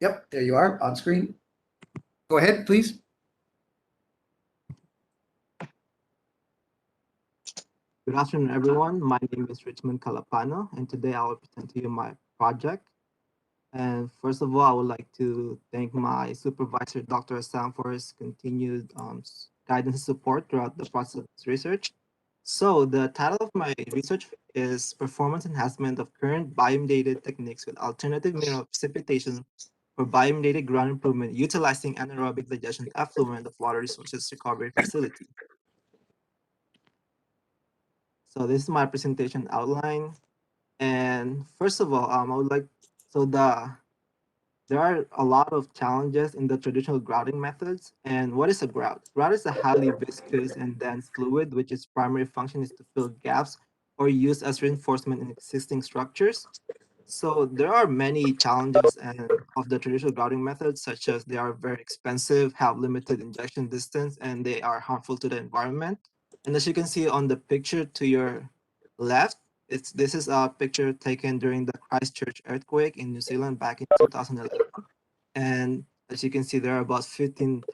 Yep, there you are on screen. Go ahead, please. Good afternoon, everyone. My name is Richmond Calapano, and today I will present to you my project. And first of all, I would like to thank my supervisor, Dr. Sam, for his continued guidance and support throughout the process of this research. So the title of my research is Performance Enhancement of Current Bio-mediated Techniques with Alternative Mineral Precipitation for Bio-mediated Ground Improvement Utilizing Anaerobic Digestion Effluent of Water Resources Recovery Facility. So this is my presentation outline. And first of all, I would like, there are a lot of challenges in the traditional grouting methods. And what is a grout? Grout is a highly viscous and dense fluid, which its primary function is to fill gaps or use as reinforcement in existing structures. So there are many challenges of the traditional grouting methods, such as they are very expensive, have limited injection distance, and they are harmful to the environment. And as you can see on the picture to your left, this is a picture taken during the Christchurch earthquake in New Zealand back in 2011. And as you can see, there are about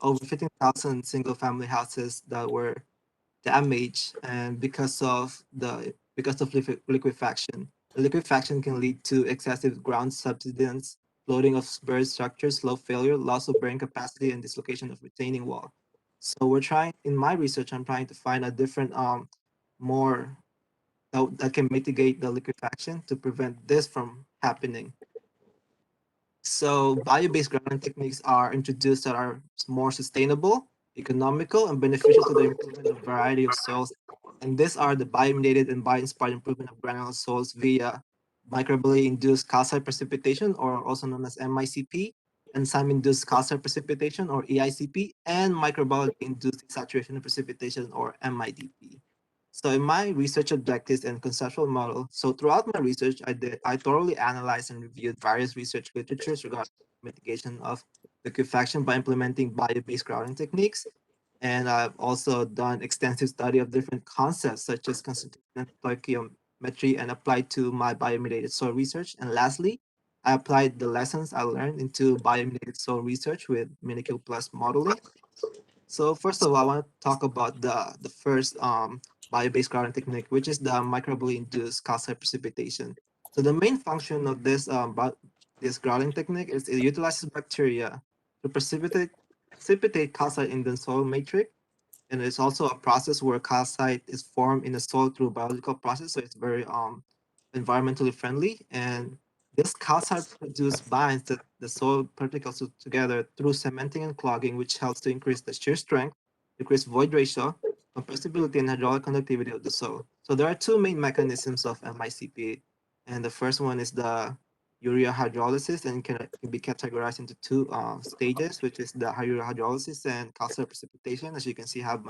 over 15,000 single-family houses that were damaged, and because of liquefaction. The liquefaction can lead to excessive ground subsidence, floating of buried structures, slow failure, loss of bearing capacity, and dislocation of retaining wall. So in my research, I'm trying to find a different, more that can mitigate the liquefaction to prevent this from happening. So bio-based grouting techniques are introduced that are more sustainable, economical, and beneficial to the improvement of variety of soils. And these are the bio-mediated and bio-inspired improvement of granular soils via microbially induced calcite precipitation, or also known as MICP, enzyme-induced calcite precipitation, or EICP, and microbially induced desaturation and precipitation, or MIDP. So in my research objectives and conceptual model, so throughout my research, I thoroughly analyzed and reviewed various research literatures regarding mitigation of liquefaction by implementing bio-based grouting techniques. And I've also done extensive study of different concepts such as concentration and stoichiometry and applied to my bio-mediated soil research. And lastly, I applied the lessons I learned into bio-mediated soil research with MINEQL+Modeling. So first of all, I want to talk about the first bio-based grouting technique, which is the microbially induced calcite precipitation. So the main function of this grouting technique is it utilizes bacteria to precipitate calcite in the soil matrix, and it's also a process where calcite is formed in the soil through biological process, so it's very environmentally friendly. And this calcite produced binds the soil particles together through cementing and clogging, which helps to increase the shear strength, decrease void ratio, compressibility, and hydraulic conductivity of the soil. So there are two main mechanisms of MICP, and the first one is the urea hydrolysis, and can be categorized into two stages, which is the urea hydrolysis and calcite precipitation. As you can see, I have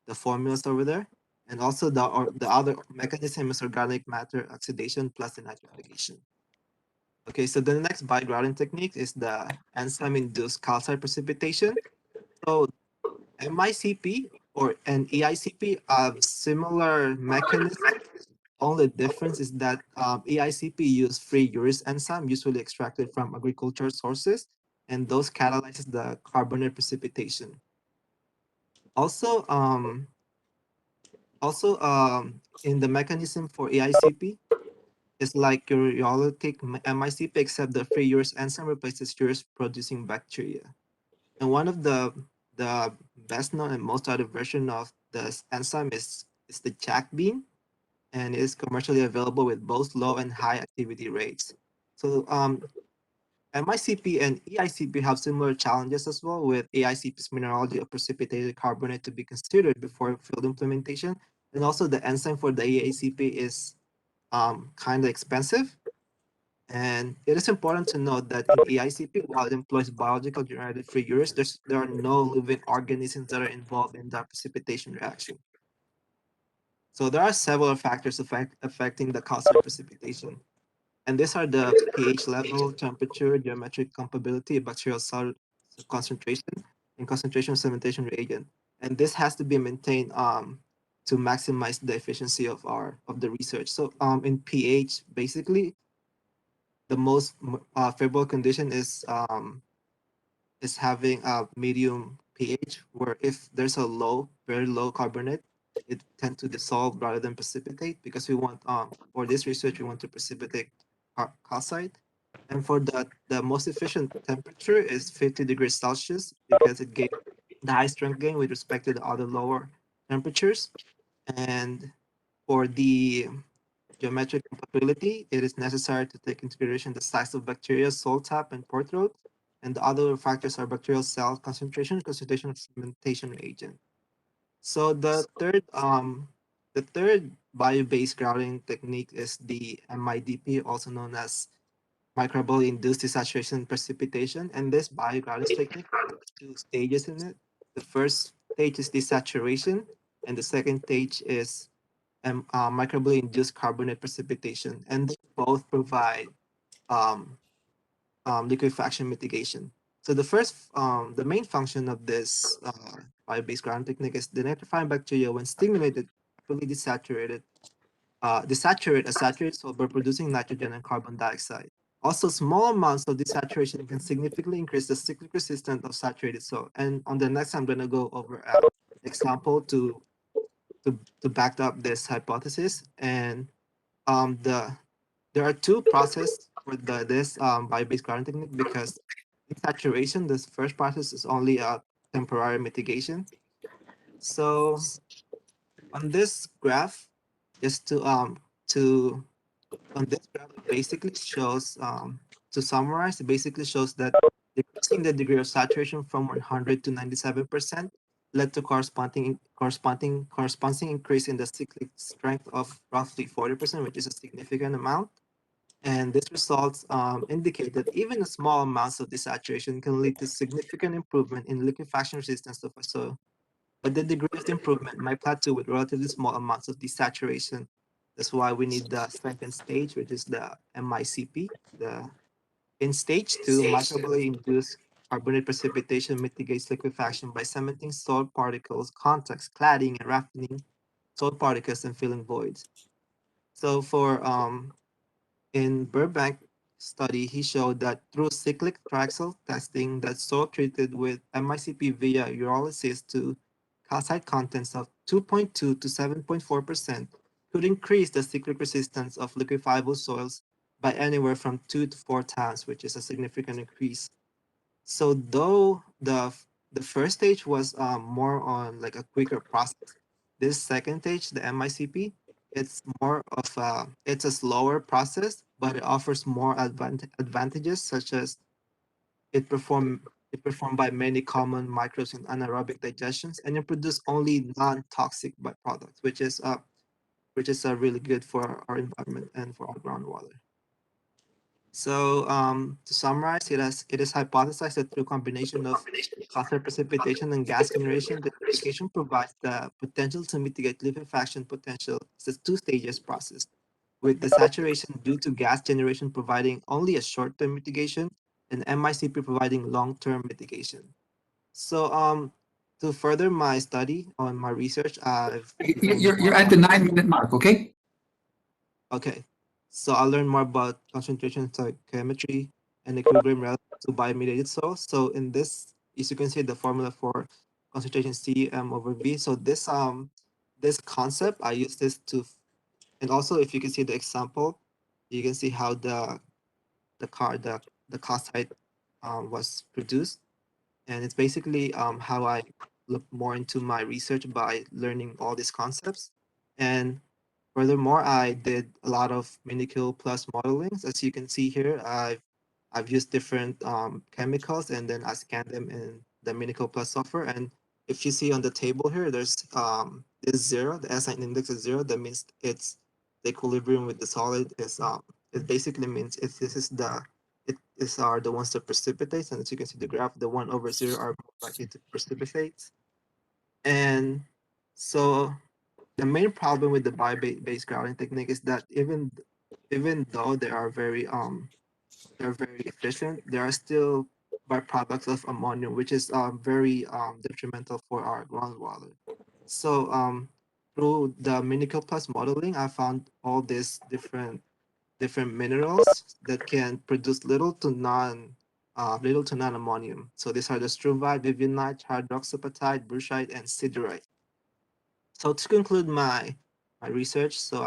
the formulas over there. And also the other mechanism is organic matter oxidation plus denitrification. Okay, so the next bio-grouting technique is the enzyme-induced calcite precipitation. So MICP and EICP have similar mechanisms. Only difference is that EICP use free urease enzyme, usually extracted from agricultural sources, and those catalyzes the carbonate precipitation. Also, in the mechanism for EICP, it's like ureolytic MICP, except the free urease enzyme replaces urease producing bacteria. And one of the best known and most studied version of this enzyme is the Jack bean, and is commercially available with both low and high activity rates. So MICP and EICP have similar challenges as well, with EICP's mineralogy of precipitated carbonate to be considered before field implementation. And also the enzyme for the EICP is kind of expensive. And it is important to note that in EICP, while it employs biological generated free urease, there are no living organisms that are involved in that precipitation reaction. So there are several factors affecting the calcite precipitation. And these are the pH level, temperature, geometric compatibility, bacterial cell concentration, and concentration of cementation reagent. And this has to be maintained to maximize the efficiency of the research. So in pH, basically, the most favorable condition is having a medium pH, where if there's a very low carbonate, it tends to dissolve rather than precipitate, because we want for this research we want to precipitate calcite. And for the most efficient temperature is 50 degrees Celsius, because it gave the high strength gain with respect to the other lower temperatures. And for the geometric compatibility, it is necessary to take into consideration the size of bacteria, soil tap, and pore throat. And the other factors are bacterial cell concentration, concentration of fermentation reagent. So the third bio-based grouting technique is the MIDP, also known as Microbially induced desaturation precipitation. And this bio-grouting technique has 2 stages in it. The first stage is desaturation, and the second stage is microbially induced carbonate precipitation, and they both provide um, liquefaction mitigation. So the main function of this bio-based grouting technique is denitrifying bacteria when stimulated, properly desaturate a saturated solvent by producing nitrogen and carbon dioxide. Also, small amounts of desaturation can significantly increase the cyclic resistance of saturated soil. And on the next, I'm going to go over an example to back up this hypothesis. And there are two processes for this bio-based grouting technique, because desaturation, this first process, is only a temporary mitigation. So on this graph, just to on this graph, it basically shows to summarize, it basically shows that decreasing the degree of saturation from 100 to 97% led to corresponding increase in the cyclic strength of roughly 40%, which is a significant amount. And these results indicate that even small amounts of desaturation can lead to significant improvement in liquefaction resistance of a soil. But the degree of improvement might plateau with relatively small amounts of desaturation. That's why we need the second stage, which is the MICP. In stage 2, microbially induced carbonate precipitation mitigates liquefaction by cementing soil particles, contacts, cladding, and rafting soil particles and filling voids. So for in Burbank study, he showed that through cyclic triaxial testing, that soil treated with MICP via urolysis to calcite contents of 2.2 to 7.4% could increase the cyclic resistance of liquefiable soils by anywhere from 2 to 4 times, which is a significant increase. So though the first stage was more on like a quicker process, this second stage, the MICP, it's more of it's a slower process, but it offers more advantages, such as it perform it performed by many common microbes in anaerobic digestions, and it produce only non-toxic byproducts, which is really good for our environment and for our groundwater. So to summarize, it is hypothesized that through combination of copper precipitation and gas generation, the application provides the potential to mitigate liquefaction potential. It's a 2 stages process, with the saturation due to gas generation providing only a short-term mitigation and MICP providing long-term mitigation. So to further my study on my research, I've You're at the 9-minute mark, okay? Okay, so I'll learn more about concentration stoichiometry and equilibrium relative to bio-mediated soils. So in this, as you can see, the formula for concentration CM over V. So this concept, I use this to, and also if you can see the example, you can see how the calcite was produced, and it's basically how I look more into my research by learning all these concepts. And furthermore, I did a lot of MINEQL+ modelings. As you can see here, I've used different chemicals, and then I scanned them in the MINEQL+ software. And if you see on the table here, there's is 0. The SI index is 0. That means it's the equilibrium with the solid is it basically means if this is it is are the ones that precipitate, and as you can see the graph, the 1 over 0 are more likely to precipitate. And so the main problem with the bio-based grouting technique is that even though they're very efficient, there are still byproducts of ammonium, which is very detrimental for our groundwater. So through the MINEQL+ modeling, I found all these different different minerals that can produce little to none ammonium. So these are the struvite, vivinite, hydroxyapatite, brucite, and siderite. So to conclude my research, so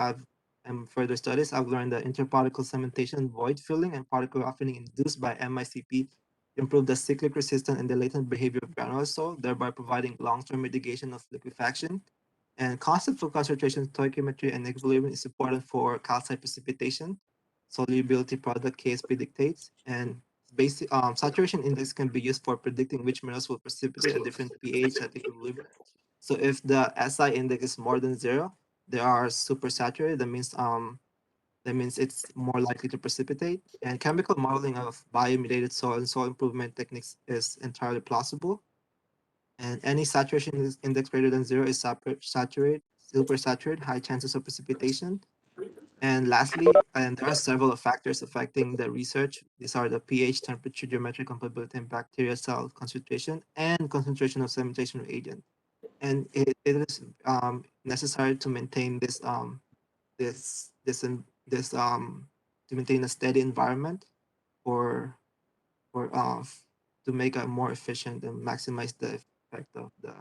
and further studies, I've learned that interparticle cementation, void filling, and particle roughening induced by MICP improve the cyclic resistance and the latent behavior of granular soil, thereby providing long-term mitigation of liquefaction. And concept for concentration, stoichiometry, and equilibrium is important for calcite precipitation. Solubility product KSP dictates, and basic saturation index can be used for predicting which minerals will precipitate at different pH at equilibrium. So if the SI index is more than 0, they are supersaturated. That means it's more likely to precipitate. And chemical modeling of bio-mediated soil and soil improvement techniques is entirely plausible. And any saturation index greater than 0 is saturated, supersaturated, high chances of precipitation. And lastly, and there are several factors affecting the research. These are the pH, temperature, geometric compatibility, and bacterial cell concentration, and concentration of cementation reagent. And it is necessary to maintain to maintain a steady environment for to make it more efficient and maximize the effect of the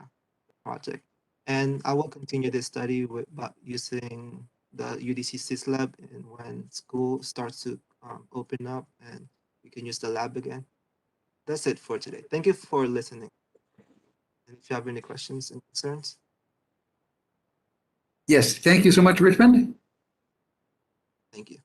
project. And I will continue this study using the UDC SysLab, and when school starts to open up and we can use the lab again. That's it for today. Thank you for listening. And if you have any questions and concerns. Yes, thank you so much, Richmond. Thank you.